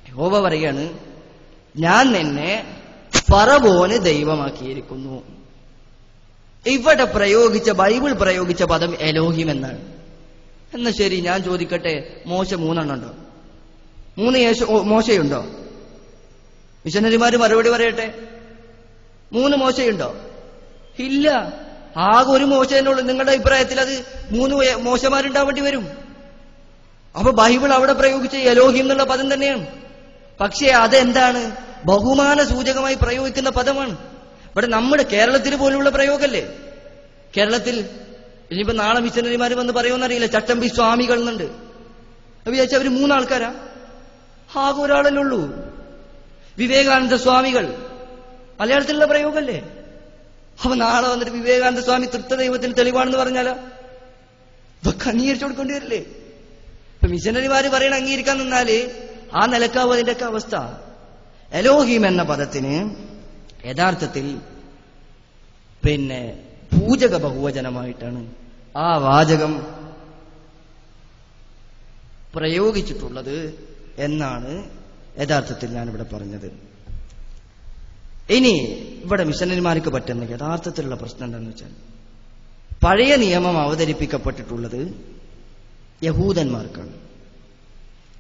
യഹോവ പറയാണ്, ഞാൻ നിന്നെ ഫറവോന് ദൈവമാക്കിയിരിക്കുന്നു. ഇവിടെ ബൈബിൾ പ്രയോഗിച്ച പദം എലോഹിം എന്നാണ്. എന്നാ ശരി, ഞാൻ ചോദിക്കട്ടെ, മോശ 3 ഉണ്ടോ? 3 മോശയുണ്ടോ? മിഷനറിമാര് മറുപടി പറയട്ടെ. 3 മോശയുണ്ടോ? ഇല്ല, ആകെ ഒരു മോശ തന്നെ ഉള്ളൂ. നിങ്ങളുടെ അഭിപ്രായത്തിൽ അത് 3 മോശമാരുണ്ടാവേണ്ടി വരും. അപ്പൊ ബൈബിൾ അവിടെ പ്രയോഗിച്ച എലോഹിം എന്നുള്ള പദം തന്നെയാണ്. പക്ഷേ അതെന്താണ്? ബഹുമാന സൂചകമായി പ്രയോഗിക്കുന്ന പദമാണ്. ഇവിടെ നമ്മുടെ കേരളത്തിൽ പോലുള്ള പ്രയോഗല്ലേ. കേരളത്തിൽ ഇനിയിപ്പോ നാളെ മിഷനറിമാര് വന്ന് പറയുമെന്നറിയില്ല, ചട്ടമ്പി സ്വാമികൾ എന്നുണ്ട്. വിചാരിച്ച അവര് 3 ആൾക്കാരാ? ആകെ ഒരാളല്ലേ ഉള്ളൂ, വിവേകാനന്ദ സ്വാമികൾ. മലയാളത്തിലുള്ള പ്രയോഗല്ലേ. അപ്പൊ നാളെ വന്നിട്ട് വിവേകാനന്ദ സ്വാമി തൃത്വദൈവത്തിന് തെളിവാണെന്ന് പറഞ്ഞാലോ ഇതൊക്കെ അംഗീകരിച്ചു കൊടുക്കേണ്ടി വരില്ലേ? ഇപ്പൊ മിഷനറിമാര് പറയണ അംഗീകരിക്കാൻ നിന്നാല് ആ നിലക്കാവും അതിന്റെയൊക്കെ അവസ്ഥ. എലോഹിം എന്ന പദത്തിന് യഥാർത്ഥത്തിൽ പൂജക ബഹുവചനമായിട്ടാണ് ആ വാചകം പ്രയോഗിച്ചിട്ടുള്ളത് എന്നാണ് യഥാർത്ഥത്തിൽ ഞാനിവിടെ പറഞ്ഞത്. ഇനി ഇവിടെ മിഷനറിമാർക്ക് പറ്റുന്ന യഥാർത്ഥത്തിലുള്ള പ്രശ്നം എന്താണെന്ന് വെച്ചാൽ, പഴയ നിയമം അവതരിപ്പിക്കപ്പെട്ടിട്ടുള്ളത് യഹൂദന്മാർക്കാണ്.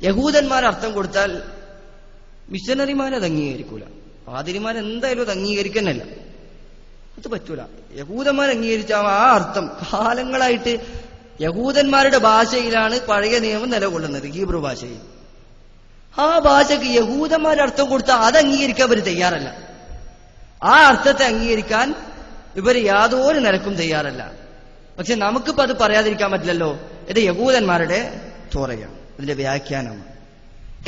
യഹൂദന്മാർ അർത്ഥം കൊടുത്താൽ മിഷനറിമാരത് അംഗീകരിക്കൂല. പാതിരിമാരെന്തായാലും അത് അംഗീകരിക്കുന്നല്ല, അത് പറ്റൂല. യഹൂദന്മാർ അംഗീകരിച്ച ആ അർത്ഥം കാലങ്ങളായിട്ട് യഹൂദന്മാരുടെ ഭാഷയിലാണ് പഴയ നിയമം നിലകൊള്ളുന്നത്, ഹീബ്രു ഭാഷയിൽ. ആ ഭാഷയ്ക്ക് യഹൂദന്മാർ അർത്ഥം കൊടുത്താൽ അത് അംഗീകരിക്കാൻ ഇവർ തയ്യാറല്ല. ആ അർത്ഥത്തെ അംഗീകരിക്കാൻ ഇവർ യാതൊരു നിലക്കും തയ്യാറല്ല. പക്ഷെ നമുക്കിപ്പോ അത് പറയാതിരിക്കാൻ പറ്റില്ലല്ലോ. ഇത് യഹൂദന്മാരുടെ തോറയാണ്, ഇതിന്റെ വ്യാഖ്യാനമാണ്.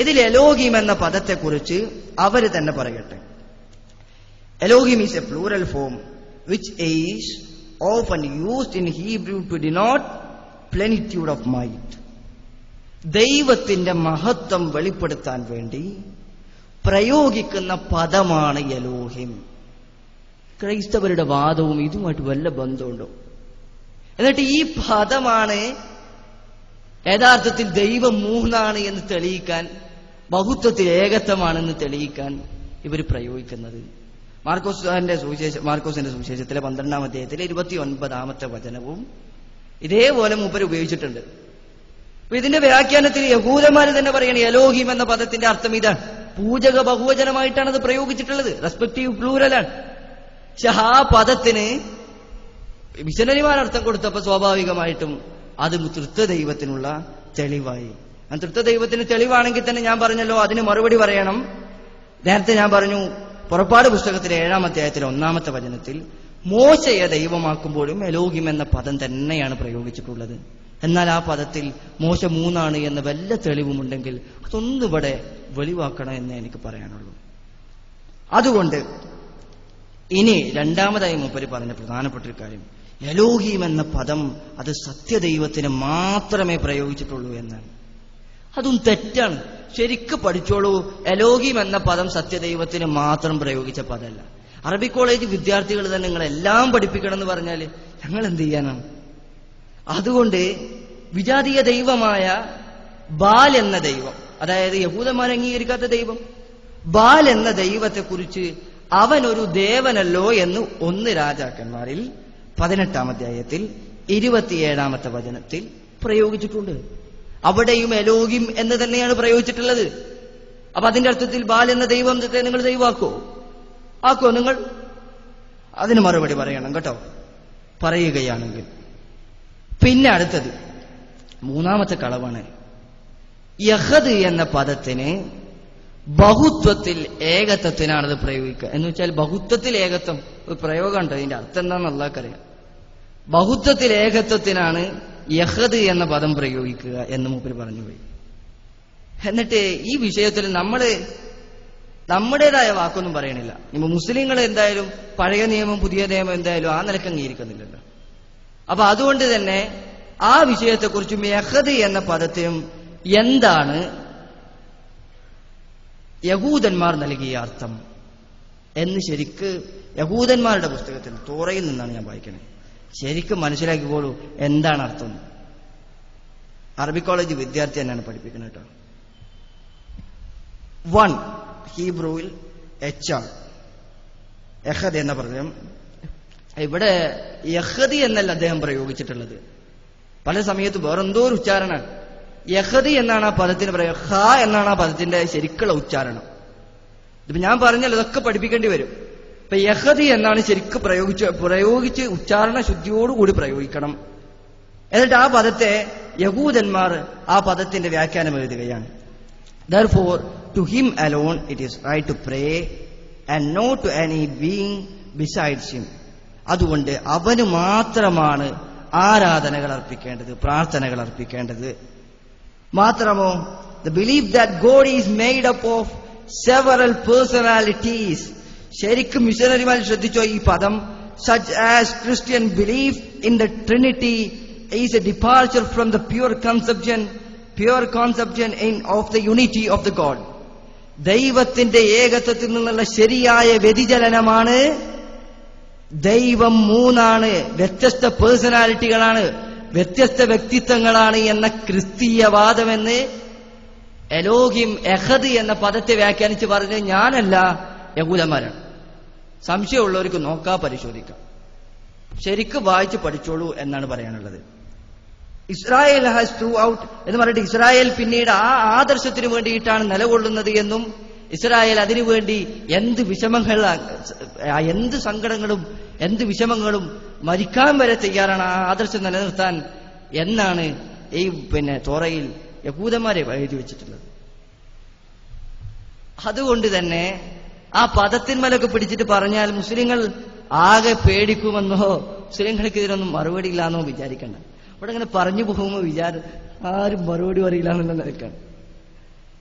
ഇതിൽ എലോഹിം എന്ന പദത്തെക്കുറിച്ച് അവര് തന്നെ പറയട്ടെ. Elohim is A plural form which is often used in Hebrew to denote plenitude of might. ദൈവത്തിന്റെ മഹത്വം വെളിപ്പെടുത്താൻ വേണ്ടി പ്രയോഗിക്കുന്ന പദമാണ് എലോഹിം. ക്രൈസ്തവരുടെ വാദവും ഇതുമായിട്ട് വല്ല ബന്ധമുണ്ടോ? എന്നിട്ട് ഈ പദമാണ് യഥാർത്ഥത്തിൽ ദൈവം 3 എന്ന് തെളിയിക്കാൻ, ബഹുത്വത്തിൽ ഏകത്വമാണെന്ന് തെളിയിക്കാൻ ഇവർ പ്രയോഗിക്കുന്നത്. മാർക്കോസിന്റെ സുവിശേഷത്തിലെ 12-ാം അധ്യായത്തിലെ 29-ാമത്തെ വചനവും ഇതേപോലെ മൂപ്പർ ഉപയോഗിച്ചിട്ടുണ്ട്. അപ്പൊ ഇതിന്റെ വ്യാഖ്യാനത്തിൽ യഹൂദന്മാർ തന്നെ പറയണേ എലോഹിം എന്ന പദത്തിന്റെ അർത്ഥം ഇതാണ്. പൂജക ബഹുവചനമായിട്ടാണ് അത് പ്രയോഗിച്ചിട്ടുള്ളത്, റെസ്പെക്റ്റീവ് പ്ലൂറലാണ്. പക്ഷെ ആ പദത്തിന് മിഷനറിമാർ അർത്ഥം കൊടുത്തപ്പോ സ്വാഭാവികമായിട്ടും അത് തൃത്വദൈവത്തിനുള്ള തെളിവായി. തൃത്വദൈവത്തിന് തെളിവാണെങ്കിൽ തന്നെ ഞാൻ പറഞ്ഞല്ലോ, അതിന് മറുപടി പറയണം. നേരത്തെ ഞാൻ പറഞ്ഞു, പുറപ്പാട് പുസ്തകത്തിലെ 7-ാം അധ്യായത്തിലെ 1-ാമത്തെ വചനത്തിൽ മോശയെ ദൈവമാക്കുമ്പോഴും എലോഹിം എന്ന പദം തന്നെയാണ് പ്രയോഗിച്ചിട്ടുള്ളത്. എന്നാൽ ആ പദത്തിൽ മോശ 3 എന്ന വല്ല തെളിവുമുണ്ടെങ്കിൽ അതൊന്നിവിടെ വെളിവാക്കണം എന്നേ എനിക്ക് പറയാനുള്ളൂ. അതുകൊണ്ട് ഇനി രണ്ടാമതായി മൂപ്പര് പറഞ്ഞ പ്രധാനപ്പെട്ട ഒരു കാര്യം, എലോഹിം എന്ന പദം അത് സത്യദൈവത്തിന് മാത്രമേ പ്രയോഗിച്ചിട്ടുള്ളൂ എന്നാണ്. അതും തെറ്റാണ്. ശരിക്ക് പഠിച്ചോളൂ, എലോഹിം എന്ന പദം സത്യദൈവത്തിന് മാത്രം പ്രയോഗിച്ച പദമല്ല. അറബി കോളേജ് വിദ്യാർത്ഥികൾ തന്നെ നിങ്ങളെല്ലാം പഠിപ്പിക്കണം എന്ന് പറഞ്ഞാൽ ഞങ്ങൾ എന്ത് ചെയ്യാനാണ്? അതുകൊണ്ട് വിജാതീയ ദൈവമായ ബാൽ എന്ന ദൈവം, അതായത് യഹൂദന്മാർ അംഗീകരിക്കാത്ത ദൈവം, ബാൽ എന്ന ദൈവത്തെക്കുറിച്ച് അവൻ ഒരു ദേവനല്ലോ എന്ന് 1 രാജാക്കന്മാരിൽ 18-ാം അധ്യായത്തിൽ 27-ാമത്തെ വചനത്തിൽ പ്രയോഗിച്ചിട്ടുണ്ട്. അവിടെയും എലോഹിം എന്ന് തന്നെയാണ് പ്രയോഗിച്ചിട്ടുള്ളത്. അപ്പൊ അതിന്റെ അർത്ഥത്തിൽ ബാൽ എന്ന ദൈവത്തെ നിങ്ങൾ ദൈവമാക്കോ? ആക്കോ നിങ്ങൾ? അതിന് മറുപടി പറയണം കേട്ടോ, പറയുകയാണെങ്കിൽ. പിന്നെ അടുത്തത് 3-ാമത്തെ കളവാണ്. യഹദ് എന്ന പദത്തിന് ബഹുത്വത്തിൽ ഏകത്വത്തിനാണത് പ്രയോഗിക്കുക. എന്ന് വെച്ചാൽ ബഹുത്വത്തിൽ ഏകത്വം ഒരു പ്രയോഗമുണ്ട്, അതിന്റെ അർത്ഥം എന്താണെന്ന് അള്ളാഹ്ക്കറിയാം. ബഹുത്വത്തിൽ ഏകത്വത്തിനാണ് യഹദ് എന്ന പദം പ്രയോഗിക്കുക എന്ന് മൂപ്പര് പറഞ്ഞുപോയി. എന്നിട്ട് ഈ വിഷയത്തിൽ നമ്മുടേതായ വാക്കൊന്നും പറയണില്ല. ഇപ്പൊ മുസ്ലിങ്ങൾ എന്തായാലും പഴയ നിയമം പുതിയ നിയമം എന്തായാലും ആ നിലക്ക് അംഗീകരിക്കുന്നില്ലല്ലോ. അപ്പൊ അതുകൊണ്ട് തന്നെ ആ വിഷയത്തെക്കുറിച്ചും യഹദ് എന്ന പദത്തിനും എന്താണ് യഹൂദന്മാർ നൽകിയ അർത്ഥം എന്ന് ശരിക്ക് യഹൂദന്മാരുടെ പുസ്തകത്തിൽ തോറയിൽ നിന്നാണ് ഞാൻ വായിക്കണേ. ശരിക്കും മനസ്സിലാക്കിക്കോളൂ എന്താണ് അർത്ഥം. അറബി കോളേജ് വിദ്യാർത്ഥി തന്നെയാണ് പഠിപ്പിക്കുന്നത് കേട്ടോ. വൺ ഹീബ്രുവിൽ എച്ചാണ്. യഹദ് എന്ന പദം ഇവിടെ യഹദി എന്നല്ല അദ്ദേഹം പ്രയോഗിച്ചിട്ടുള്ളത്. പല സമയത്ത് വേറെന്തോ ഒരു ഉച്ചാരണം. യഹദി എന്നാണ് ആ പദത്തിന് പറയുക. ഹ എന്നാണ് ആ പദത്തിന്റെ ശരിക്കുള്ള ഉച്ചാരണം. ഇപ്പൊ ഞാൻ പറഞ്ഞാൽ ഇതൊക്കെ പഠിപ്പിക്കേണ്ടി വരും. ഇപ്പൊ യഹദി എന്നാണ് ശരിക്കും പ്രയോഗിച്ച് ഉച്ചാരണ ശുദ്ധിയോടുകൂടി പ്രയോഗിക്കണം. എന്നിട്ട് ആ പദത്തെ യഹൂദന്മാർ ആ പദത്തിന്റെ വ്യാഖ്യാനം എഴുതുകയാണ്. Therefore, to him alone it is right to pray and not to any being besides him. അതുകൊണ്ട് അവന് മാത്രമാണ് ആരാധനകൾ അർപ്പിക്കേണ്ടത്, പ്രാർത്ഥനകൾ അർപ്പിക്കേണ്ടത്. മാത്രമോ, the belief that God is made up of several personalities. ശരിക്കും മിഷനറിമാർ ശ്രദ്ധിച്ചോ ഈ പദം? such as Christian belief in the Trinity is a departure from the pure conception of the unity of the God. ദൈവത്തിന്റെ ഏകത്വത്തിൽ നിന്നുള്ള ശരിയായ വ്യതിചലനമാണ് ദൈവം മൂന്നാണ്, വ്യത്യസ്ത പേഴ്സണാലിറ്റികളാണ്, വ്യത്യസ്ത വ്യക്തിത്വങ്ങളാണ് എന്ന ക്രിസ്തീയവാദമെന്ന് എലോഹിം എഹദ് എന്ന പദത്തെ വ്യാഖ്യാനിച്ച് പറഞ്ഞ് ഞാനല്ല, യഹൂദന്മാരാണ്. സംശയമുള്ളവർക്ക് നോക്കാ പരിശോധിക്കാം. ശരിക്കും വായിച്ച് പഠിച്ചോളൂ എന്നാണ് പറയാനുള്ളത്. ഇസ്രായേൽ ഹാസ് ത്രൂ ഔട്ട് എന്ന് പറഞ്ഞിട്ട് ഇസ്രായേൽ പിന്നീട് ആ ആദർശത്തിന് വേണ്ടിയിട്ടാണ് നിലകൊള്ളുന്നത് എന്നും ഇസ്രായേൽ അതിനുവേണ്ടി എന്ത് സങ്കടങ്ങളും എന്ത് വിഷമങ്ങളും മരിക്കാൻ വരെ തയ്യാറാണ് ആ ആദർശം നിലനിർത്താൻ എന്നാണ് ഈ തോറയിൽ യഹൂദന്മാരെ എഴുതി വെച്ചിട്ടുള്ളത്. അതുകൊണ്ട് തന്നെ ആ പദത്തിന്മേലൊക്കെ പിടിച്ചിട്ട് പറഞ്ഞാൽ മുസ്ലിങ്ങൾ ആകെ പേടിക്കുമെന്നോ മുസ്ലിങ്ങൾക്ക് ഇതിനൊന്നും മറുപടി ഇല്ലാന്നോ വിചാരിക്കണ്ട. ഇവിടെ ഇങ്ങനെ പറഞ്ഞു പോകുമ്പോൾ ആരും മറുപടി പറയില്ല എന്നുള്ള നിലക്കാണ്.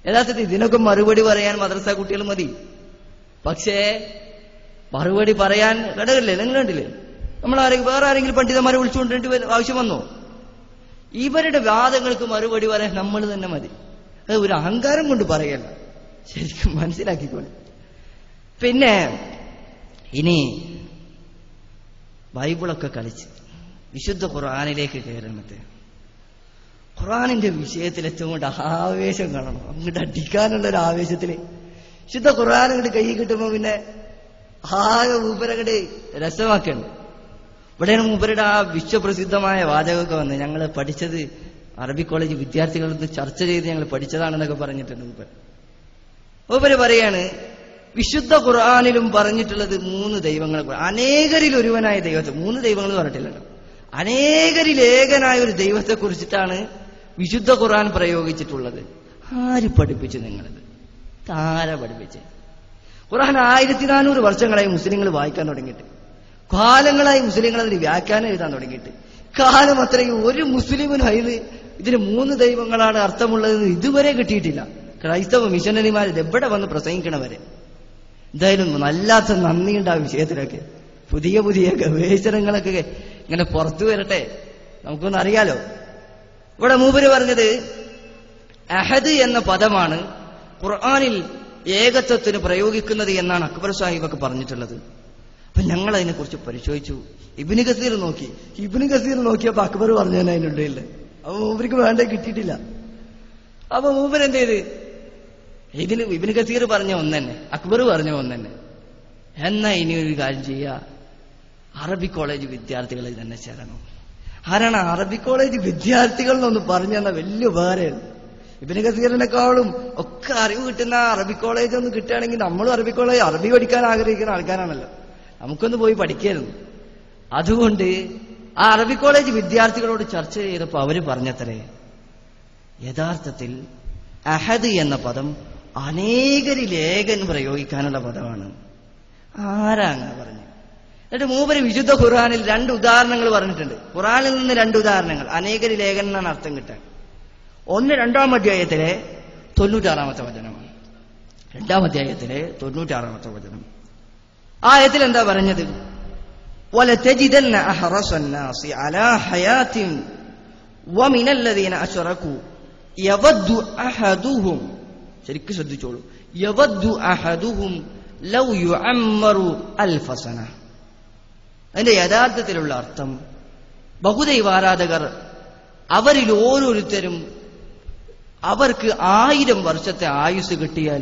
യഥാർത്ഥത്തിൽ ഇതിനൊക്കെ മറുപടി പറയാൻ മദ്രസ കുട്ടികൾ മതി. പക്ഷേ മറുപടി പറയാൻ കടകല്ലേ, നിങ്ങൾ കണ്ടില്ലേ? വേറെ ആരെങ്കിലും പണ്ഡിതന്മാരെ വിളിച്ചുകൊണ്ടിട്ട് ആവശ്യം വന്നോ? ഇവരുടെ വാദങ്ങൾക്ക് മറുപടി പറയാൻ നമ്മൾ തന്നെ മതി. അത് ഒരു അഹങ്കാരം കൊണ്ട് പറയല്ല, ശരിക്കും മനസ്സിലാക്കിക്കോളെ. പിന്നെ ഇനി ബൈബിളൊക്കെ കളിച്ച് വിശുദ്ധ ഖുർആനിലേക്ക് കയറുന്നത്, ഖുർആനിന്റെ വിഷയത്തിലെത്തുകൊണ്ട് ആവേശം കാണണം. അങ്ങോട്ട് അടിക്കാനുള്ള ഒരു ആവേശത്തില് വിശുദ്ധ ഖുർആൻ അങ്ങോട്ട് കൈ കിട്ടുമ്പോ പിന്നെ ആകെ മൂപ്പരങ്ങോട്ട് രസമാക്കണം. ഇവിടെയാണ് മൂപ്പരുടെ ആ വിശ്വപ്രസിദ്ധമായ വാചകമൊക്കെ വന്ന് ഞങ്ങൾ പഠിച്ചത് അറബി കോളേജ് വിദ്യാർത്ഥികളൊന്ന് ചർച്ച ചെയ്ത് ഞങ്ങൾ പഠിച്ചതാണെന്നൊക്കെ പറഞ്ഞിട്ടുണ്ട് മൂപ്പര് പറയാണ് വിശുദ്ധ ഖുർആനിലും പറഞ്ഞിട്ടുള്ളത് 3 ദൈവങ്ങളെ, അനേകരിൽ ഒരുവനായ ദൈവത്തെ, 3 ദൈവങ്ങൾ പറഞ്ഞിട്ടില്ലല്ലോ, അനേകരിൽ ഏകനായ ഒരു ദൈവത്തെ കുറിച്ചിട്ടാണ് വിശുദ്ധ ഖുർആൻ പ്രയോഗിച്ചിട്ടുള്ളത്. ആര് പഠിപ്പിച്ചു നിങ്ങളിത്? താര പഠിപ്പിച്ച്? ഖുർആൻ 1400 വർഷങ്ങളായി മുസ്ലിങ്ങൾ വായിക്കാൻ തുടങ്ങിയിട്ട്, കാലങ്ങളായി മുസ്ലിങ്ങൾ അതിന് വ്യാഖ്യാനം എഴുതാൻ തുടങ്ങിയിട്ട്, കാലം അത്രയും ഒരു മുസ്ലിമിനും അതിൽ ഇതിന് 3 ദൈവങ്ങളാണ് അർത്ഥമുള്ളതെന്ന് ഇതുവരെ കിട്ടിയിട്ടില്ല. ക്രൈസ്തവ മിഷനറിമാർ എവിടെ വന്ന് പ്രസംഗിക്കണവരെ. എന്തായാലും വല്ലാത്ത നന്ദിയുണ്ട് ആ വിഷയത്തിലൊക്കെ. പുതിയ പുതിയ ഗവേഷണങ്ങളൊക്കെ ഇങ്ങനെ പുറത്തു വരട്ടെ, നമുക്കൊന്നും അറിയാലോ. ഇവിടെ മൂപ്പര് പറഞ്ഞത് അഹദ് എന്ന പദമാണ് ഖുർആനിൽ ഏകത്വത്തിന് പ്രയോഗിക്കുന്നത് എന്നാണ് അക്ബർ സാഹിബൊക്കെ പറഞ്ഞിട്ടുള്ളത്. അപ്പൊ ഞങ്ങൾ അതിനെക്കുറിച്ച് പരിശോധിച്ചു. ഇബ്നു കസീർ നോക്കിയപ്പോ അക്ബർ പറഞ്ഞു തന്നെ അതിനുള്ളിൽ. അപ്പൊ മൂപ്പർക്ക് വേണ്ട കിട്ടിയിട്ടില്ല. അപ്പൊ മൂപ്പർ എന്ത് ചെയ്ത്, ഇതിന് ഇബ്നു കസീർ പറഞ്ഞ ഒന്നെന്നെ, അക്ബർ പറഞ്ഞ ഒന്നെന്നെ, എന്നാ ഇനി ഒരു കാര്യം ചെയ്യുക, അറബി കോളേജ് വിദ്യാർത്ഥികളിൽ തന്നെ ചേരണം. ആരാണ് അറബി കോളേജ് വിദ്യാർത്ഥികൾ എന്നൊന്ന് പറഞ്ഞു തന്ന വലിയ ഉപകാരമായിരുന്നു. ഇബ്നു കസീറിനെക്കാളും ഒക്കെ അറിവ് കിട്ടുന്ന അറബി കോളേജ് ഒന്ന് കിട്ടുകയാണെങ്കിൽ നമ്മളും അറബി പഠിക്കാൻ ആഗ്രഹിക്കുന്ന ആൾക്കാരാണല്ലോ, നമുക്കൊന്ന് പോയി പഠിക്കായിരുന്നു. അതുകൊണ്ട് ആ അറബി കോളേജ് വിദ്യാർത്ഥികളോട് ചർച്ച ചെയ്തപ്പോൾ അവര് പറഞ്ഞത്രേ, യഥാർത്ഥത്തിൽ അഹദ് എന്ന പദം അനേകരിൽ ഏകൻ പ്രയോഗിക്കാനുള്ള പദമാണ്. ആരാ അങ്ങനെ പറഞ്ഞു? എന്നിട്ട് മൂപ്പര് വിശുദ്ധ ഖുർആനിൽ 2 ഉദാഹരണങ്ങൾ പറഞ്ഞിട്ടുണ്ട്. ഖുർആനിൽ നിന്ന് 2 ഉദാഹരണങ്ങൾ, അനേകരിൽ ഏകൻ എന്നാണ് അർത്ഥം കിട്ടാൻ. ഒന്ന് 2-ാം അധ്യായത്തിലെ 96-ാമത്തെ വചനമാണ്. 2-ാം അധ്യായത്തിലെ 96-ാമത്തെ വചനം. ആ ആയത്തിൽ എന്താ പറഞ്ഞത്? وَلَتَجِدَنَّ أَحْرَصَ النَّاسِ عَلَى حَيَاةٍ وَمِنَ الَّذِينَ أَشْرَكُوا يَوَدُّ أَحَدُهُمْ, ശരിക്കും ശ്രദ്ധിച്ചോളൂ, يَوَدُّ أَحَدُهُمْ لَوْ يُعَمَّرُ أَلْفَ سَنَةٍ. അതിന്റെ യഥാർത്ഥത്തിലുള്ള അർത്ഥം, ബഹുദൈവാരാധകർ അവരിൽ ഓരോരുത്തരും അവർക്ക് 1000 വർഷത്തെ ആയുസ് കിട്ടിയാൽ